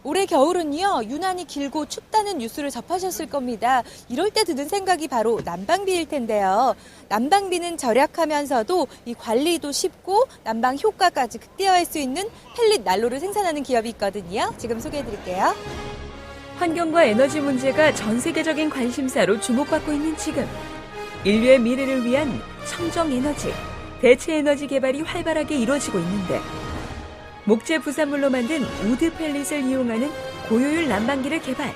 올해 겨울은요, 유난히 길고 춥다는 뉴스를 접하셨을 겁니다. 이럴 때 드는 생각이 바로 난방비일 텐데요. 난방비는 절약하면서도 이 관리도 쉽고 난방 효과까지 극대화할 수 있는 펠릿 난로를 생산하는 기업이 있거든요. 지금 소개해드릴게요. 환경과 에너지 문제가 전 세계적인 관심사로 주목받고 있는 지금, 인류의 미래를 위한 청정 에너지, 대체 에너지 개발이 활발하게 이루어지고 있는데, 목재 부산물로 만든 우드 펠릿을 이용하는 고효율 난방기를 개발,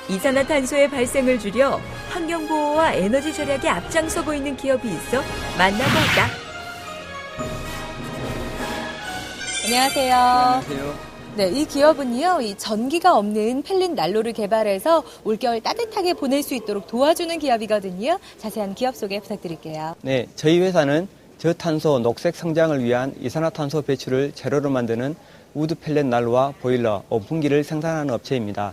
이산화탄소의 발생을 줄여 환경보호와 에너지 절약에 앞장서고 있는 기업이 있어 만나고 있다. 안녕하세요. 안녕하세요. 네, 이 기업은요, 이 전기가 없는 펠릿 난로를 개발해서 올겨울 따뜻하게 보낼 수 있도록 도와주는 기업이거든요. 자세한 기업 소개 부탁드릴게요. 네, 저희 회사는 저탄소 녹색 성장을 위한 이산화탄소 배출을 재료로 만드는 우드 펠렛 난로와 보일러, 온풍기를 생산하는 업체입니다.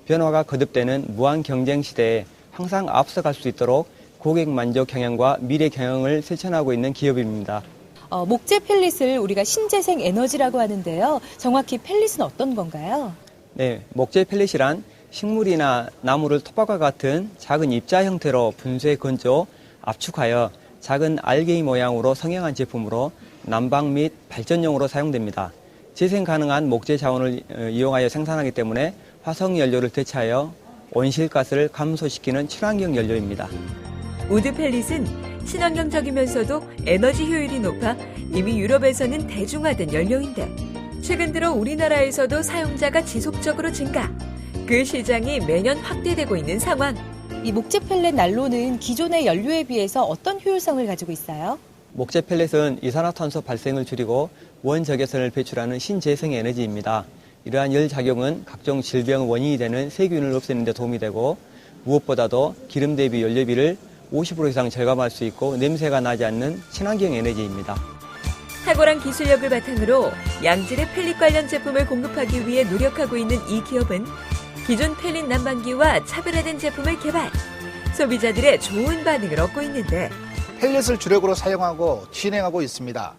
변화가 거듭되는 무한 경쟁 시대에 항상 앞서갈 수 있도록 고객 만족 경영과 미래 경영을 실천하고 있는 기업입니다. 목재 펠릿을 우리가 신재생 에너지라고 하는데요. 정확히 펠릿은 어떤 건가요? 네, 목재 펠렛이란 식물이나 나무를 톱밥과 같은 작은 입자 형태로 분쇄 건조, 압축하여 작은 알갱이 모양으로 성형한 제품으로 난방 및 발전용으로 사용됩니다. 재생 가능한 목재 자원을 이용하여 생산하기 때문에 화석 연료를 대체하여 온실가스를 감소시키는 친환경 연료입니다. 우드 펠릿은 친환경적이면서도 에너지 효율이 높아 이미 유럽에서는 대중화된 연료인데, 최근 들어 우리나라에서도 사용자가 지속적으로 증가, 그 시장이 매년 확대되고 있는 상황. 이 목재 펠렛 난로는 기존의 연료에 비해서 어떤 효율성을 가지고 있어요? 목재 펠렛은 이산화탄소 발생을 줄이고 원적외선을 배출하는 신재생 에너지입니다. 이러한 열 작용은 각종 질병 원인이 되는 세균을 없애는 데 도움이 되고, 무엇보다도 기름 대비 연료비를 50% 이상 절감할 수 있고 냄새가 나지 않는 친환경 에너지입니다. 탁월한 기술력을 바탕으로 양질의 펠릿 관련 제품을 공급하기 위해 노력하고 있는 이 기업은 기존 펠릿 난방기와 차별화된 제품을 개발, 소비자들의 좋은 반응을 얻고 있는데, 펠렛을 주력으로 사용하고 진행하고 있습니다.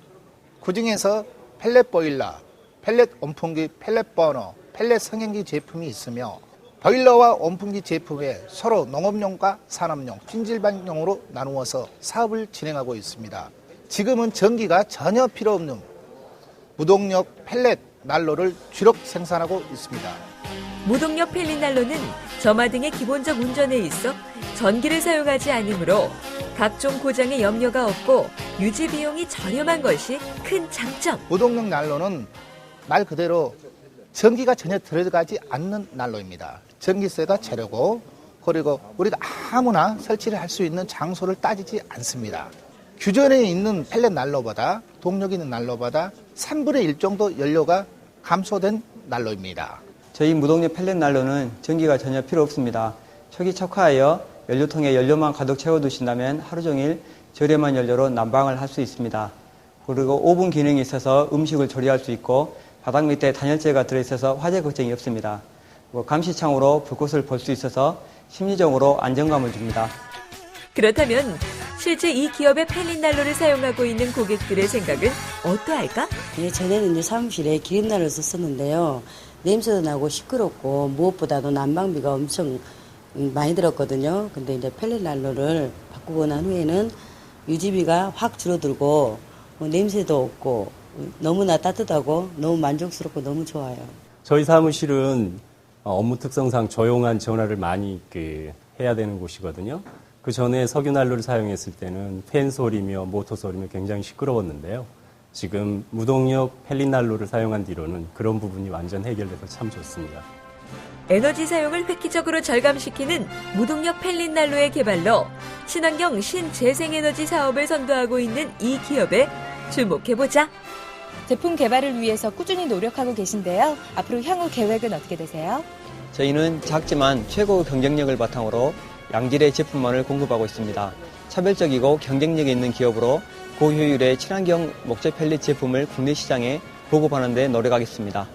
그중에서 펠렛 보일러, 펠렛 온풍기, 펠렛 버너, 펠렛 성형기 제품이 있으며, 보일러와 온풍기 제품에 서로 농업용과 산업용, 찜질방용으로 나누어서 사업을 진행하고 있습니다. 지금은 전기가 전혀 필요 없는 무동력 펠렛 난로를 주력 생산하고 있습니다. 무동력 펠릿 난로는 점화 등의 기본적 운전에 있어 전기를 사용하지 않으므로 각종 고장의 염려가 없고 유지 비용이 저렴한 것이 큰 장점. 무동력 난로는 말 그대로 전기가 전혀 들어가지 않는 난로입니다. 전기세가 재료고, 그리고 우리가 아무나 설치를 할 수 있는 장소를 따지지 않습니다. 기존에 있는 펠렛 난로보다, 동력 있는 난로보다 3분의 1 정도 연료가 감소된 난로입니다. 저희 무동력 펠렛 난로는 전기가 전혀 필요 없습니다. 초기 척화하여 연료통에 연료만 가득 채워두신다면 하루 종일 저렴한 연료로 난방을 할 수 있습니다. 그리고 오븐 기능이 있어서 음식을 조리할 수 있고, 바닥 밑에 단열재가 들어있어서 화재 걱정이 없습니다. 감시창으로 불꽃을 볼 수 있어서 심리적으로 안정감을 줍니다. 그렇다면 실제 이 기업의 펠릿 난로를 사용하고 있는 고객들의 생각은 어떠할까? 전에는 이제 사무실에 기름난로를 썼었는데요. 냄새도 나고 시끄럽고 무엇보다도 난방비가 엄청 많이 들었거든요. 근데 이제 펠릿 난로를 바꾸고 난 후에는 유지비가 확 줄어들고 냄새도 없고 너무나 따뜻하고 너무 만족스럽고 너무 좋아요. 저희 사무실은 업무 특성상 조용한 전화를 많이 해야 되는 곳이거든요. 그 전에 석유난로를 사용했을 때는 팬 소리며 모터 소리며 굉장히 시끄러웠는데요. 지금 무동력 펠릿 난로를 사용한 뒤로는 그런 부분이 완전 해결돼서 참 좋습니다. 에너지 사용을 획기적으로 절감시키는 무동력 펠릿 난로의 개발로 친환경 신재생에너지 사업을 선도하고 있는 이 기업에 주목해보자. 제품 개발을 위해서 꾸준히 노력하고 계신데요. 앞으로 향후 계획은 어떻게 되세요? 저희는 작지만 최고 경쟁력을 바탕으로 양질의 제품만을 공급하고 있습니다. 차별적이고 경쟁력이 있는 기업으로 고효율의 친환경 목재 펠릿 제품을 국내 시장에 보급하는 데 노력하겠습니다.